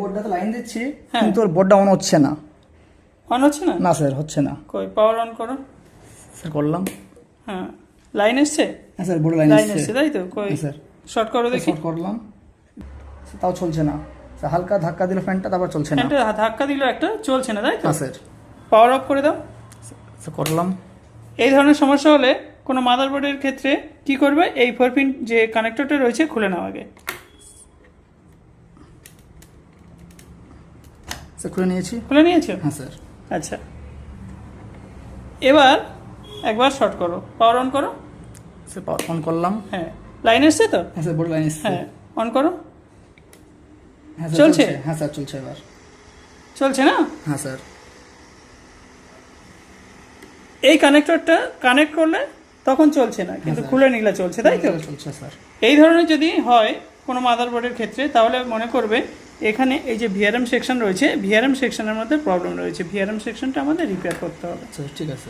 বোর্ডটাতে line দিচ্ছি হ্যাঁ। কিন্তু ওর বোর্ডটা অন হচ্ছে না। অন হচ্ছে না? না স্যার, হচ্ছে না। কই পাওয়ার অন করো। স্যার করলাম। হ্যাঁ, লাইন এসছে? হ্যাঁ স্যার, বোর্ডে লাইন লাইন এসছে। এসছে তাই তো? কই হ্যাঁ স্যার, শর্ট করো দেখি। শর্ট করলাম, তাও চলছে না স্যার। হালকা ধাক্কা দিল ফ্যানটা, তারপর চলছে না। ফ্যানটা ধাক্কা দিল একটা, চলছে না তাই তো? হ্যাঁ স্যার। পাওয়ার অফ করে দাও। স্যার করলাম। এই ধরনের সমস্যা হলে কোনো মাদারবোর্ডের ক্ষেত্রে কি করবে, এই 4 পিন যে কানেক্টরটা রয়েছে খুলে নাও আগে। স্যার খুলে নিয়েছি। খুলে নিয়েছো? হ্যাঁ স্যার। আচ্ছা, এবার একবার শর্ট করো, পাওয়ার অন করো। স্যার পাওয়ার অন করলাম। হ্যাঁ, লাইন এসছে তো? হ্যাঁ স্যার, বোর্ডে লাইন এসছে। হ্যাঁ, অন করো। হ্যাঁ স্যার চলছে? হ্যাঁ স্যার চলছে এবার। চলছে না? হ্যাঁ স্যার। এই কানেক্টরটা কানেক্ট করলে তখন চলছে না, কিন্তু স্যার। খুলে নিলে চলছে তাই তো? চলছে স্যার। এই ধরনের যদি হয় কোনো মাদারবোর্ডের ক্ষেত্রে, তাহলে মনে করবে এখানে এই যে ভিআরএম সেকশন রয়েছে, ভিআরএম সেকশনের মধ্যে প্রবলেম রয়েছে, ভিআরএম সেকশনটা আমাদের রিপেয়ার করতে হবে। আচ্ছা ঠিক আছে।